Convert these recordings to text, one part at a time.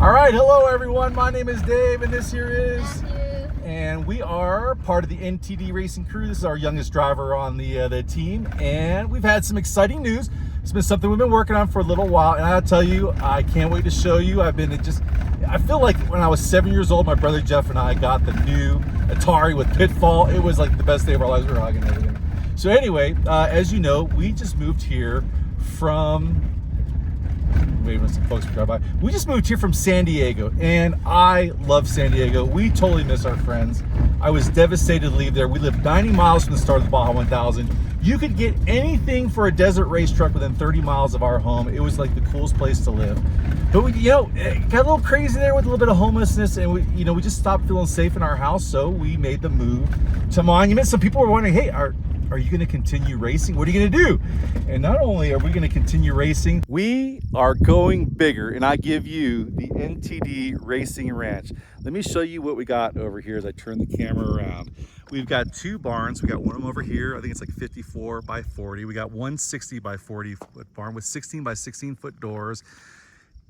All right, hello everyone. My name is Dave, and this here is Matthew. and we are part of the NTD racing crew. This is our youngest driver on the team, and we've had some exciting news. It's been something we've been working on for a little while, and I'll tell you, I can't wait to show you. I feel like when I was 7 years old, my brother Jeff and I got the new Atari with Pitfall. It was like the best day of our lives. We were hugging everything. So anyway, as you know, we just moved here from some folks drive by. We just moved here from San Diego, and I love San Diego. We totally miss our friends. I was devastated to leave there. We lived 90 miles from the start of the Baja 1000. You could get anything for a desert race truck within 30 miles of our home. It was like the coolest place to live. But it got a little crazy there with a little bit of homelessness, and we just stopped feeling safe in our house, so we made the move to Monument. Some people were wondering, hey, are you going to continue racing? What are you going to do? And not only are we going to continue racing, we are going bigger, and I give you the NTD Racing Ranch. Let me show you what we got over here as I turn the camera around. We've got two barns. We got one of them over here. I think it's like 54 by 40. We got one 60 by 40 foot barn with 16 by 16 foot doors.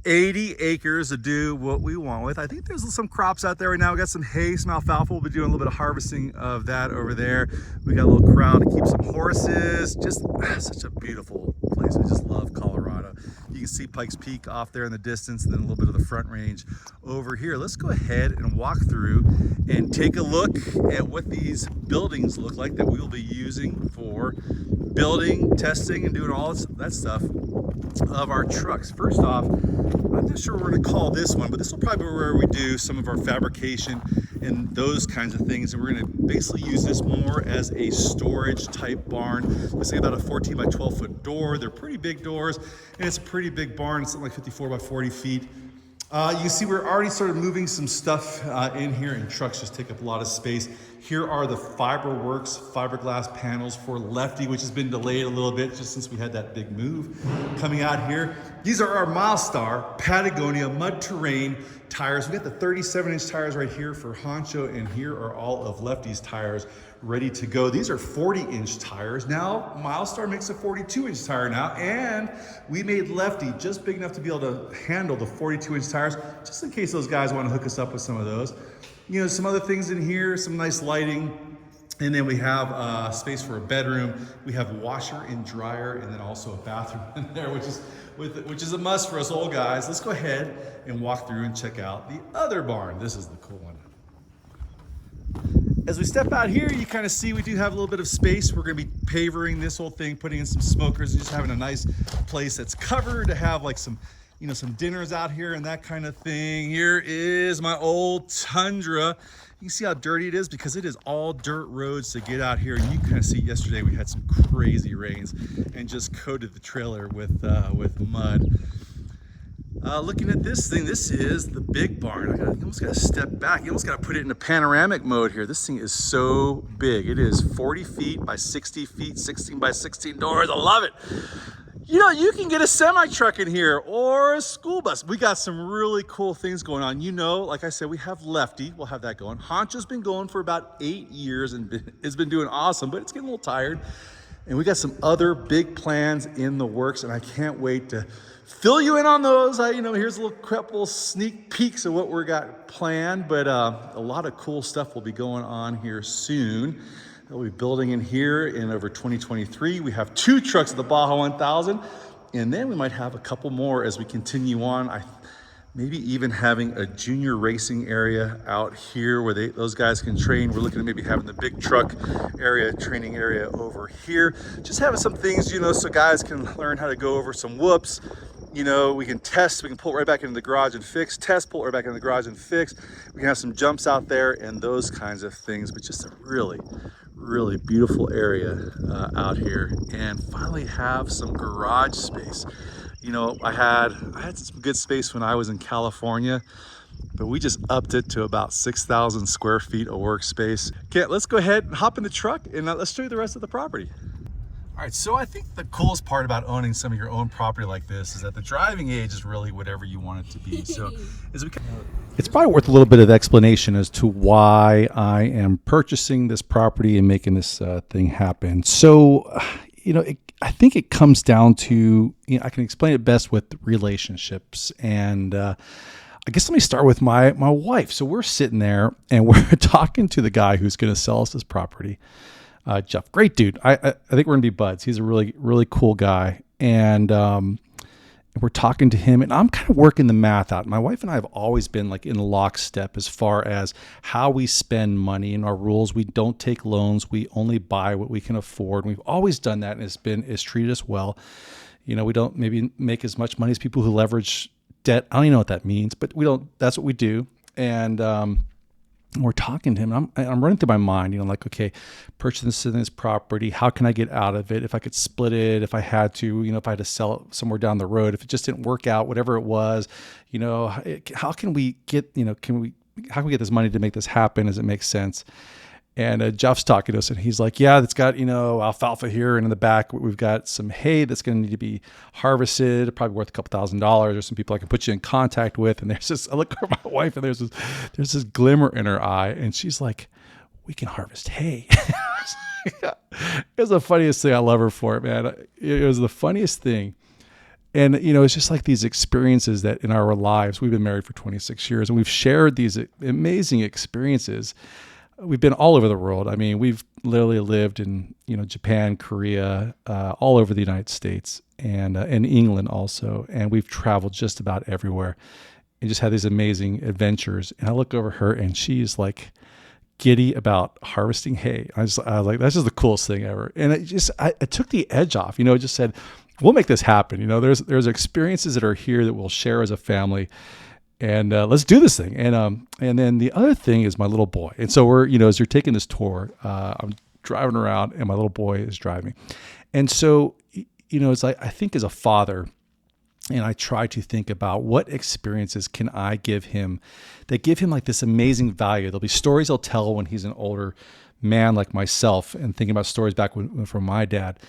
80 acres to do what we want with. I think there's some crops out there right now. We got some hay, some alfalfa. We'll be doing a little bit of harvesting of that over there. We got a little corral to keep some horses. Just such a beautiful place. I just love Colorado. You can see Pikes Peak off there in the distance, and then a little bit of the Front Range over here. Let's go ahead and walk through and take a look at what these buildings look like that we will be using for building, testing, and doing all that stuff of our trucks. First off, I'm not sure what we're going to call this one, but this will probably be where we do some of our fabrication and those kinds of things. And we're going to basically use this more as a storage type barn. Let's say about a 14 by 12 foot door. They're pretty big doors, and it's a pretty big barn. It's something like 54 by 40 feet. You can see we're already started moving some stuff in here, and trucks just take up a lot of space. Here are the Fiberworks fiberglass panels for Lefty, which has been delayed a little bit just since we had that big move coming out here. These are our Milestar Patagonia mud terrain tires. We got the 37-inch tires right here for Honcho, and here are all of Lefty's tires ready to go. These are 40-inch tires. Now, Milestar makes a 42-inch tire now, and we made Lefty just big enough to be able to handle the 42-inch tires, just in case those guys want to hook us up with some of those. You know, some other things in here, some nice lighting. And then we have space for a bedroom. We have washer and dryer, and then also a bathroom in there, which is a must for us old guys. Let's go ahead and walk through and check out the other barn. This is the cool one. As we step out here, you kind of see we do have a little bit of space. We're going to be pavering this whole thing, putting in some smokers, and just having a nice place that's covered to have like some dinners out here and that kind of thing. Here is my old Tundra. You can see how dirty it is because it is all dirt roads to get out here. And you kind of see yesterday we had some crazy rains and just coated the trailer with mud. Looking at this thing, this is the big barn. You almost got to step back. You almost got to put it in a panoramic mode here. This thing is so big. It is 40 feet by 60 feet, 16 by 16 doors. I love it. You know, you can get a semi-truck in here or a school bus. We got some really cool things going on. You know, like I said, we have Lefty. We'll have that going. Honcho's been going for about 8 years and it's been doing awesome, but it's getting a little tired. And we got some other big plans in the works, and I can't wait to fill you in on those. Here's a couple sneak peeks of what we got planned, but a lot of cool stuff will be going on here soon. We'll be building in here in over 2023. We have 2 trucks of the Baja 1000, and then we might have a couple more as we continue on. Maybe even having a junior racing area out here where those guys can train. We're looking at maybe having the big truck area, training area over here. Just having some things, so guys can learn how to go over some whoops. We can test, we can pull it right back into the garage and fix, pull it right back into the garage and fix. We can have some jumps out there and those kinds of things, but just a really, really beautiful area out here, and finally have some garage space. I had some good space when I was in California, but we just upped it to about 6,000 square feet of workspace. Okay, let's go ahead and hop in the truck and let's show you the rest of the property. All right, so I think the coolest part about owning some of your own property like this is that the driving age is really whatever you want it to be. So it's probably worth a little bit of explanation as to why I am purchasing this property and making this thing happen. So, I think it comes down to, I can explain it best with relationships. And I guess let me start with my wife. So we're sitting there and we're talking to the guy who's going to sell us this property. Jeff, great dude. I think we're gonna be buds. He's a really, really cool guy. And we're talking to him, and I'm kind of working the math out. My wife and I have always been like in lockstep as far as how we spend money and our rules. We don't take loans. We only buy what we can afford. We've always done that, and it's treated us well. You know, we don't maybe make as much money as people who leverage debt. I don't even know what that means, but we don't. That's what we do. And we're talking to him. And I'm running through my mind, you know, like, okay, purchasing this property, how can I get out of it? If I could split it, if I had to, you know, if I had to sell it somewhere down the road, if it just didn't work out, whatever it was, you know, how can we get, you know, how can we get this money to make this happen? Does it make sense? And Jeff's talking to us, and he's like, yeah, it's got, you know, alfalfa here, and in the back we've got some hay that's going to need to be harvested, probably worth a couple $1,000s, or some people I can put you in contact with. And there's this, I look at my wife, and there's this glimmer in her eye, and she's like, we can harvest hay. It was the funniest thing. I love her for it, man. It was the funniest thing. And, you know, it's just like these experiences that in our lives, we've been married for 26 years, and we've shared these amazing experiences. We've been all over the world. I mean, we've literally lived in, you know, Japan, Korea, all over the United States, and in England also. And we've traveled just about everywhere and just had these amazing adventures. And I look over her, and she's like giddy about harvesting hay. I was like, that's just the coolest thing ever. And it took the edge off. You know, it just said, we'll make this happen. You know, there's experiences that are here that we'll share as a family. And let's do this thing. And then the other thing is my little boy. And so we're, you know, as you're taking this tour, I'm driving around, and my little boy is driving. And so, you know, it's like, I think as a father, and I try to think about what experiences can I give him that give him like this amazing value. There'll be stories he'll tell when he's an older man like myself, and thinking about stories back from my dad.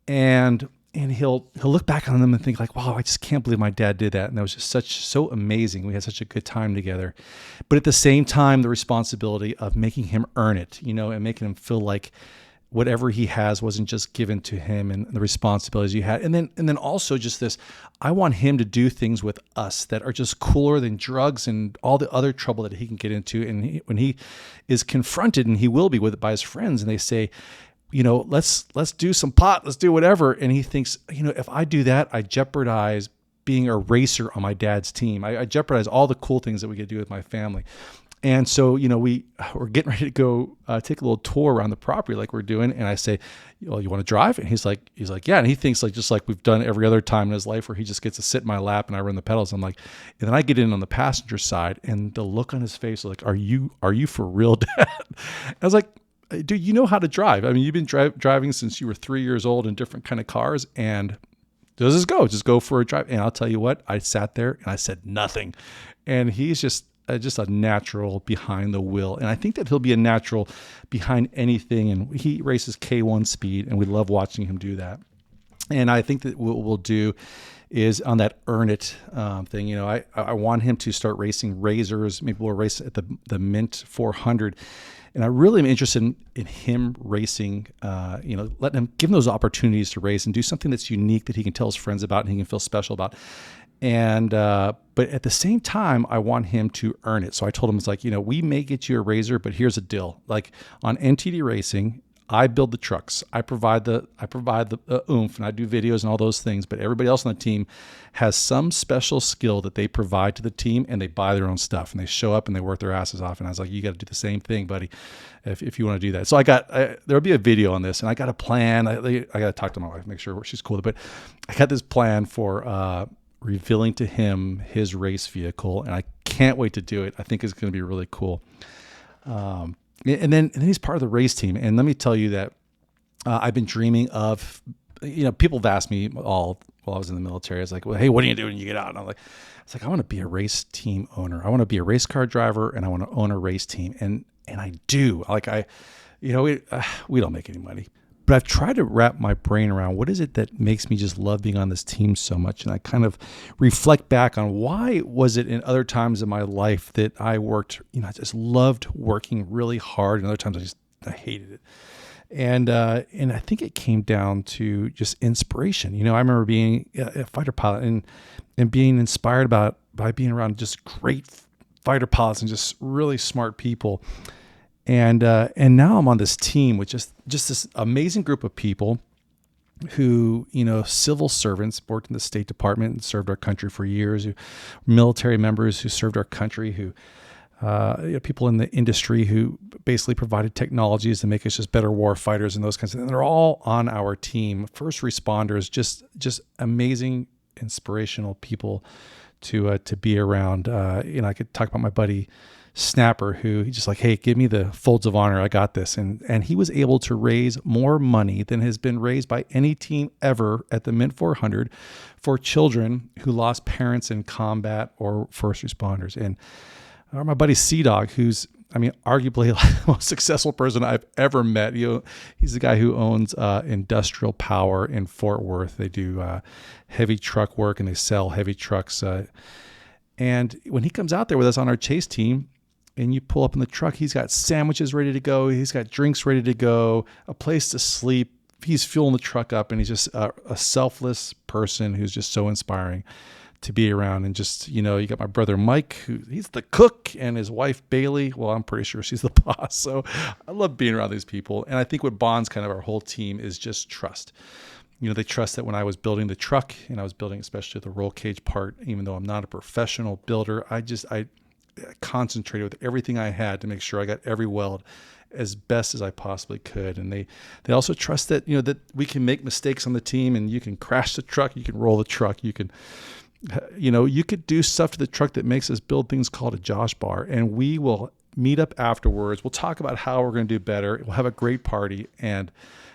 And he'll look back on them and think like, wow, I just can't believe my dad did that. And that was just so amazing. We had such a good time together. But at the same time, the responsibility of making him earn it, you know, and making him feel like whatever he has wasn't just given to him, and the responsibilities you had. And then also just this, I want him to do things with us that are just cooler than drugs and all the other trouble that he can get into. And when he is confronted, and he will be with it by his friends, and they say, you know, let's do some pot, let's do whatever. And he thinks, you know, if I do that, I jeopardize being a racer on my dad's team. I jeopardize all the cool things that we get to do with my family. And so, you know, we're getting ready to go take a little tour around the property like we're doing. And I say, well, you want to drive? And he's like, yeah. And he thinks like, just like we've done every other time in his life, where he just gets to sit in my lap and I run the pedals. I'm like, and then I get in on the passenger side, and the look on his face was like, are you for real, Dad? I was like, dude, you know how to drive. I mean, you've been driving since you were 3 years old in different kind of cars, and just go for a drive. And I'll tell you what, I sat there and I said nothing. And he's just a natural behind the wheel. And I think that he'll be a natural behind anything. And he races K1 speed, and we love watching him do that. And I think that what we'll do is on that earn it thing. You know, I want him to start racing razors. Maybe we'll race at the Mint 400. And I really am interested in him racing, you know, letting him, give him those opportunities to race and do something that's unique that he can tell his friends about and he can feel special about. And, but at the same time, I want him to earn it. So I told him, it's like, you know, we may get you a razor, but here's a deal. Like on NTD Racing, I build the trucks. I provide the oomph, and I do videos and all those things. But everybody else on the team has some special skill that they provide to the team, and they buy their own stuff, and they show up and they work their asses off. And I was like, you got to do the same thing, buddy, if you want to do that. So there'll be a video on this, and I got a plan. I got to talk to my wife, make sure she's cool with it. But I got this plan for revealing to him his race vehicle, and I can't wait to do it. I think it's going to be really cool. And then he's part of the race team. And let me tell you that I've been dreaming of, you know, people have asked me all while I was in the military. I was like, well, hey, what do you do when you get out? And I'm like, I want to be a race team owner. I want to be a race car driver, and I want to own a race team. And I do. Like we don't make any money. But I've tried to wrap my brain around what is it that makes me just love being on this team so much. And I kind of reflect back on why was it in other times in my life that I worked, you know, I just loved working really hard. And other times I hated it. And I think it came down to just inspiration. You know, I remember being a fighter pilot and being inspired by being around just great fighter pilots and just really smart people. And now I'm on this team with just this amazing group of people who, civil servants, worked in the State Department and served our country for years, who military members who served our country, who people in the industry who basically provided technologies to make us just better war fighters and those kinds of things. And they're all on our team. First responders, just amazing, inspirational people to be around. I could talk about my buddy Snapper, who he's just like, hey, give me the folds of honor. I got this. And he was able to raise more money than has been raised by any team ever at the Mint 400 for children who lost parents in combat or first responders. And my buddy Sea Dog, who's, arguably the most successful person I've ever met. He's the guy who owns Industrial Power in Fort Worth. They do heavy truck work and they sell heavy trucks. And when he comes out there with us on our chase team, and you pull up in the truck, he's got sandwiches ready to go. He's got drinks ready to go, a place to sleep. He's fueling the truck up, and he's just a selfless person who's just so inspiring to be around. And just, you got my brother Mike, he's the cook, and his wife Bailey. Well, I'm pretty sure she's the boss. So I love being around these people. And I think what bonds kind of our whole team is just trust. They trust that when I was building the truck, and I was building especially the roll cage part, even though I'm not a professional builder, I concentrated with everything I had to make sure I got every weld as best as I possibly could. And they also trust that, that we can make mistakes on the team, and you can crash the truck, you can roll the truck, you can, you could do stuff to the truck that makes us build things called a Josh bar, and we will meet up afterwards. We'll talk about how we're going to do better. We'll have a great party, and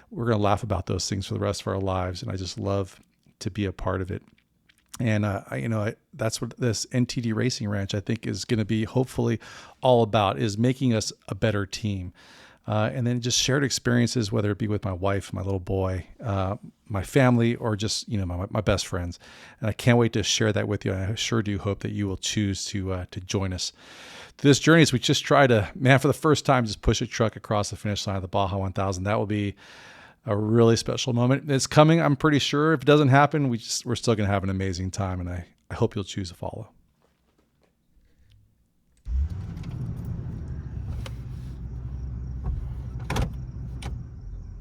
we're going to laugh about those things for the rest of our lives. And I just love to be a part of it. And, that's what this NTD Racing Ranch, I think, is going to be hopefully all about, is making us a better team. And then just shared experiences, whether it be with my wife, my little boy, my family, or just, my best friends. And I can't wait to share that with you. And I sure do hope that you will choose to join us through this journey as we just try to, for the first time, just push a truck across the finish line of the Baja 1000. That will be a really special moment. It's coming, I'm pretty sure. If it doesn't happen, we're still going to have an amazing time, and I hope you'll choose to follow.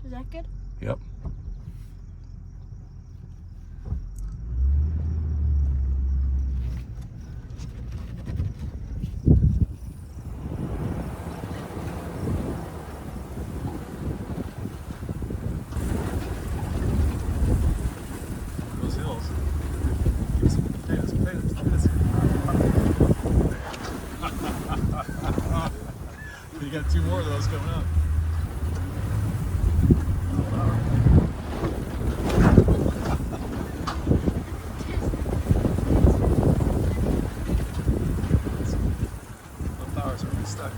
Is that good? Yep. You got 2 more of those coming up. The flowers are stuck.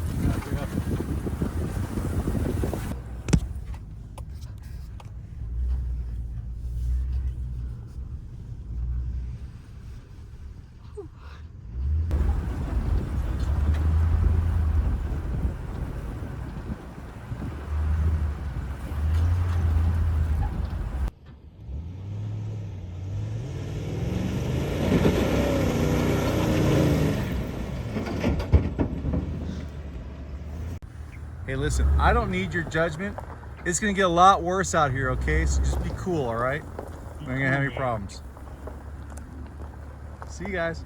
Hey, listen, I don't need your judgment. It's gonna get a lot worse out here, okay? So just be cool, all right? We're not gonna have any problems. See you guys.